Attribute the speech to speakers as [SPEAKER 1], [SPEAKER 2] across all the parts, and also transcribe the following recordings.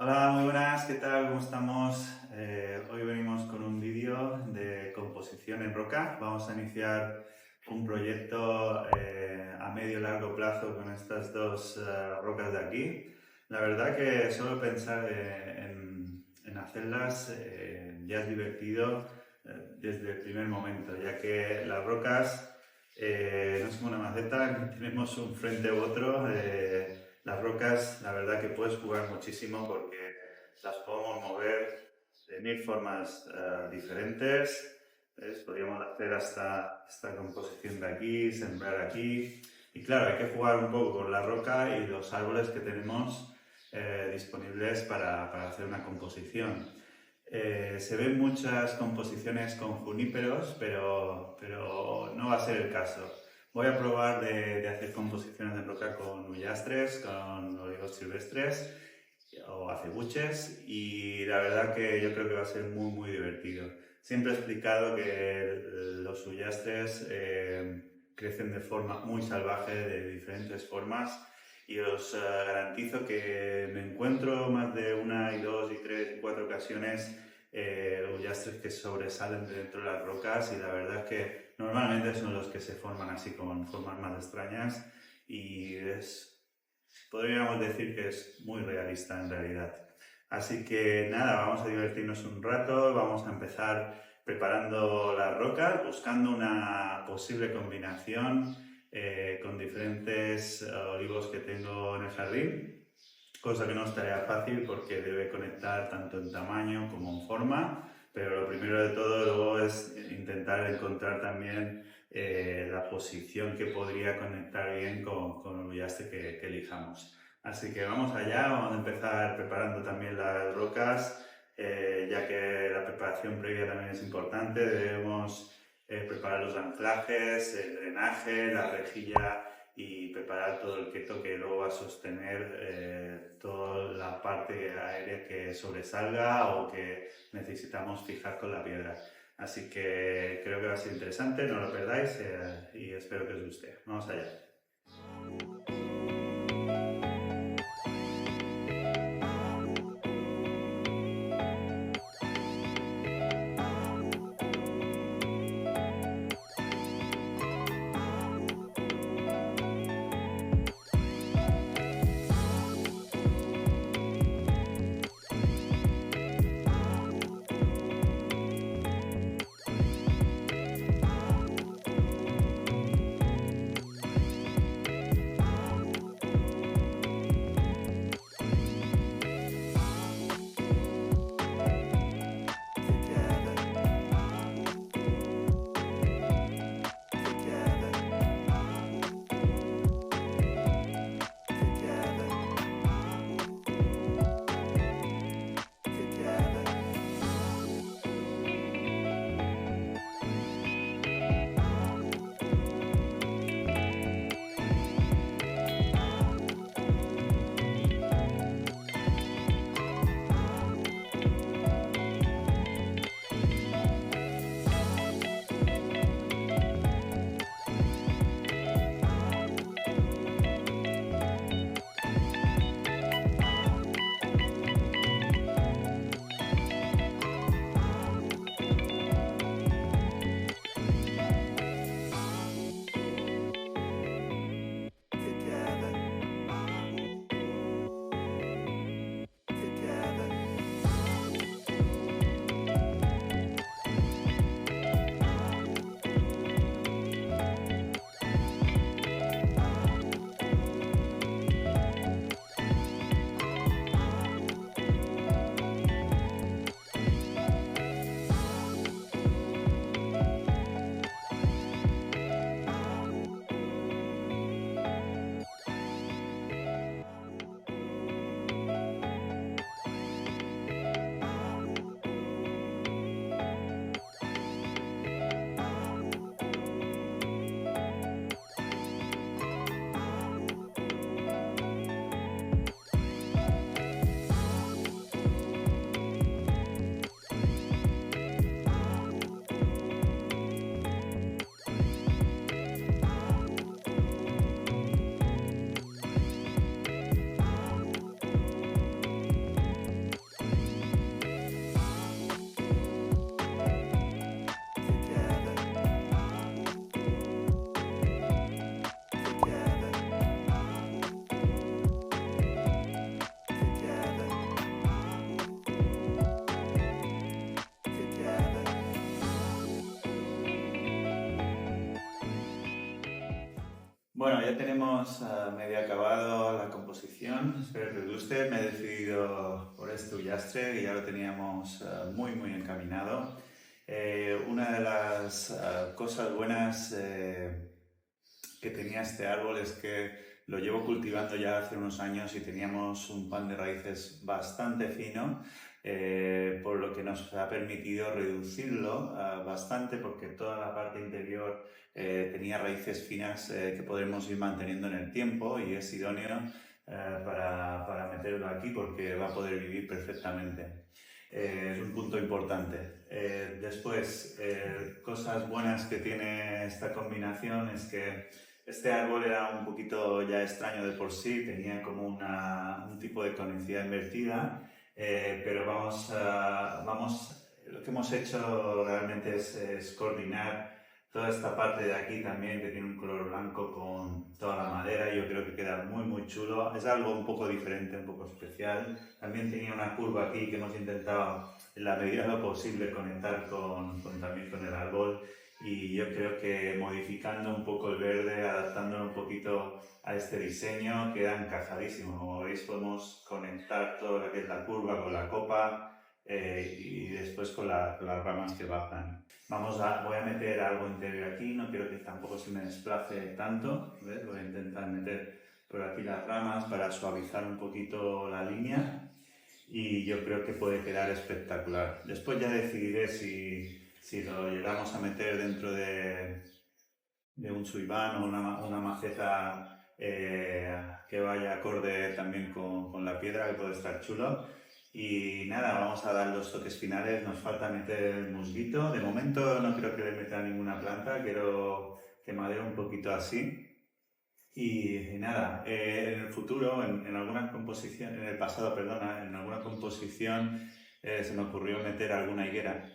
[SPEAKER 1] Hola, muy buenas, ¿qué tal? ¿Cómo estamos? Hoy venimos con un vídeo de composición en roca. Vamos a iniciar un proyecto a medio y largo plazo con estas dos rocas de aquí. La verdad que solo pensar en hacerlas ya es divertido desde el primer momento, ya que las rocas no es como una maceta, que tenemos un frente u otro. Las rocas, la verdad que puedes jugar muchísimo porque las podemos mover de mil formas diferentes. ¿Ves? Podríamos hacer hasta esta composición de aquí, sembrar aquí. Y claro, hay que jugar un poco con la roca y los árboles que tenemos disponibles para hacer una composición. Se ven muchas composiciones con juníperos, pero no va a ser el caso. Voy a probar de hacer composiciones de roca con huyastres, con olivos silvestres o acebuches, y la verdad que yo creo que va a ser muy divertido. Siempre he explicado que los huyastres crecen de forma muy salvaje, de diferentes formas, y os garantizo que me encuentro más de una y dos y tres y cuatro ocasiones huyastres que sobresalen de dentro de las rocas, y la verdad es que normalmente son los que se forman así con formas más extrañas, y podríamos decir que es muy realista en realidad. Así que nada, vamos a divertirnos un rato, vamos a empezar preparando las rocas, buscando una posible combinación con diferentes olivos que tengo en el jardín, cosa que no es tarea fácil porque debe conectar tanto en tamaño como en forma, pero lo primero de todo luego es intentar encontrar también la posición que podría conectar bien con el huyastre que elijamos. Así que vamos allá, vamos a empezar preparando también las rocas, ya que la preparación previa también es importante. Debemos preparar los anclajes, el drenaje, la rejilla, y preparar todo el keto que luego va a sostener toda la parte aérea que sobresalga o que necesitamos fijar con la piedra. Así que creo que va a ser interesante, no lo perdáis y espero que os guste. Vamos allá. Bueno, ya tenemos medio acabado la composición, espero que os guste. Me he decidido por este Ullastre y ya lo teníamos muy encaminado. Una de las cosas buenas que tenía este árbol es que lo llevo cultivando ya hace unos años y teníamos un pan de raíces bastante fino, por lo que nos ha permitido reducirlo bastante, porque toda la parte interior tenía raíces finas que podremos ir manteniendo en el tiempo, y es idóneo para meterlo aquí porque va a poder vivir perfectamente. Es un punto importante. Después, cosas buenas que tiene esta combinación es que este árbol era un poquito ya extraño de por sí, tenía como un tipo de conicidad invertida, pero lo que hemos hecho realmente es coordinar toda esta parte de aquí también, que tiene un color blanco con toda la madera, y yo creo que queda muy chulo. Es algo un poco diferente, un poco especial. También tenía una curva aquí que hemos intentado en la medida de lo posible conectar también con el árbol, y yo creo que modificando un poco el verde, adaptándolo un poquito a este diseño, queda encajadísimo. Como veis, podemos conectar todo lo que es la curva con la copa y después con las ramas que bajan. Voy a meter algo interior aquí, no quiero que tampoco se me desplace tanto, ¿ves? Voy a intentar meter por aquí las ramas para suavizar un poquito la línea, y yo creo que puede quedar espectacular. Después ya decidiré si lo llegamos a meter dentro de un suiván o una maceta que vaya acorde también con la piedra, que puede estar chulo. Y nada, vamos a dar los toques finales. Nos falta meter el musguito. De momento no creo que le meta ninguna planta, quiero que madere un poquito así. Y nada, en el futuro, en alguna composición, en el pasado, perdona, en alguna composición se me ocurrió meter alguna higuera,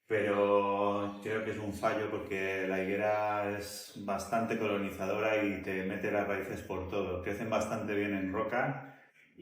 [SPEAKER 1] pero creo que es un fallo porque la higuera es bastante colonizadora y te mete las raíces por todo. Crecen bastante bien en roca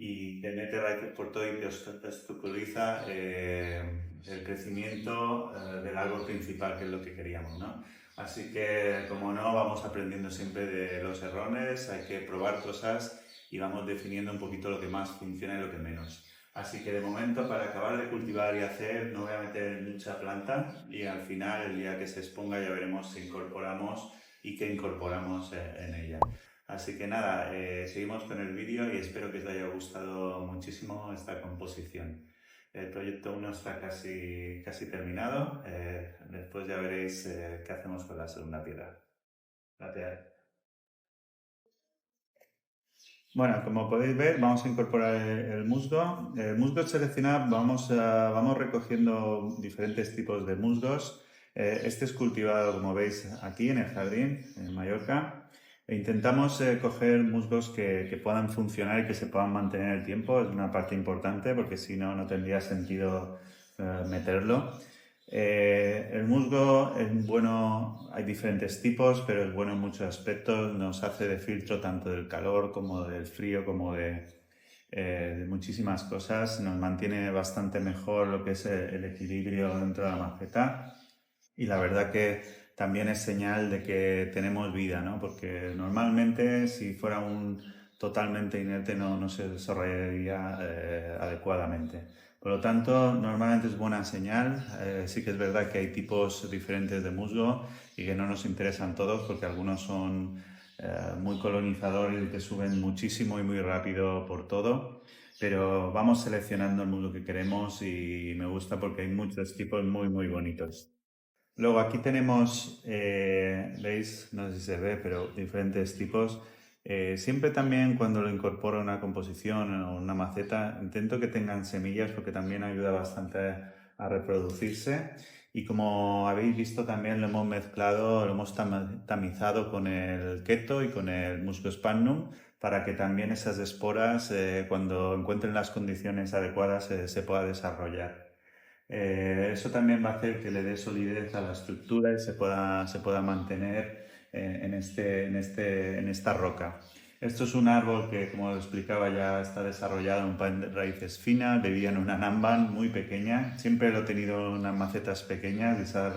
[SPEAKER 1] y te mete raíces por todo y te obstaculiza el crecimiento del árbol principal, que es lo que queríamos, ¿no? Así que, como no, vamos aprendiendo siempre de los errores, hay que probar cosas y vamos definiendo un poquito lo que más funciona y lo que menos. Así que de momento, para acabar de cultivar y hacer, no voy a meter mucha planta, y al final, el día que se exponga, ya veremos si incorporamos y qué incorporamos en ella. Así que nada, seguimos con el vídeo y espero que os haya gustado muchísimo esta composición. El proyecto 1 está casi terminado. Después ya veréis qué hacemos con la segunda piedra. Gracias. Bueno, como podéis ver, vamos a incorporar el musgo. El musgo seleccionado, vamos recogiendo diferentes tipos de musgos. Este es cultivado, como veis, aquí en el jardín, en Mallorca. Intentamos coger musgos que puedan funcionar y que se puedan mantener el tiempo. Es una parte importante, porque si no, no tendría sentido meterlo. El musgo es bueno, hay diferentes tipos, pero es bueno en muchos aspectos. Nos hace de filtro tanto del calor como del frío, como de muchísimas cosas. Nos mantiene bastante mejor lo que es el equilibrio dentro de la maceta, y la verdad que también es señal de que tenemos vida, ¿no? Porque normalmente, si fuera totalmente inerte, no se desarrollaría adecuadamente. Por lo tanto, normalmente es buena señal. Sí que es verdad que hay tipos diferentes de musgo y que no nos interesan todos, porque algunos son muy colonizadores y que suben muchísimo y muy rápido por todo. Pero vamos seleccionando el musgo que queremos, y me gusta porque hay muchos tipos muy bonitos. Luego aquí tenemos, veis, no sé si se ve, pero diferentes tipos. Siempre también, cuando lo incorporo a una composición o una maceta, intento que tengan semillas, porque también ayuda bastante a reproducirse. Y como habéis visto, también lo hemos mezclado, lo hemos tamizado con el keto y con el musgo sphagnum, para que también esas esporas, cuando encuentren las condiciones adecuadas, se pueda desarrollar. Eso también va a hacer que le dé solidez a la estructura y se pueda mantener en esta roca. Esto es un árbol que, como os explicaba, ya está desarrollado en un par de raíces finas. Vivía en una namban muy pequeña. Siempre lo he tenido en unas macetas pequeñas y se ha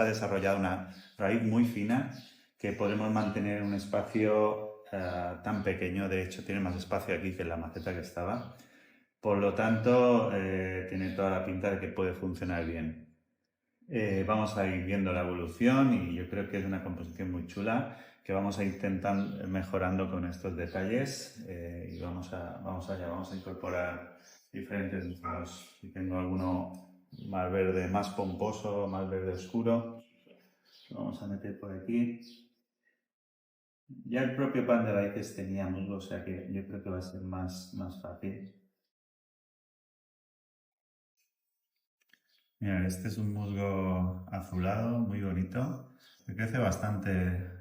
[SPEAKER 1] desarrollado una raíz muy fina, que podemos mantener un espacio tan pequeño. De hecho, tiene más espacio aquí que en la maceta que estaba. Por lo tanto, tiene toda la pinta de que puede funcionar bien. Vamos a ir viendo la evolución y yo creo que es una composición muy chula que vamos a intentar mejorando con estos detalles y vamos allá, vamos a incorporar diferentes tonos. Si tengo alguno más verde, más pomposo, más verde oscuro, lo vamos a meter por aquí. Ya el propio pan de raíces tenía musgo, o sea que yo creo que va a ser más fácil. Mira, este es un musgo azulado, muy bonito. Me crece bastante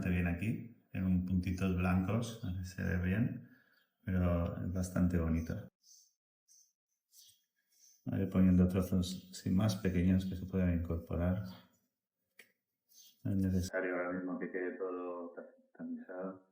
[SPEAKER 1] bien aquí. Tiene puntitos blancos, no sé si se ve bien, pero es bastante bonito. Voy a ir poniendo trozos más pequeños que se puedan incorporar. No es necesario ahora mismo que quede todo tamizado.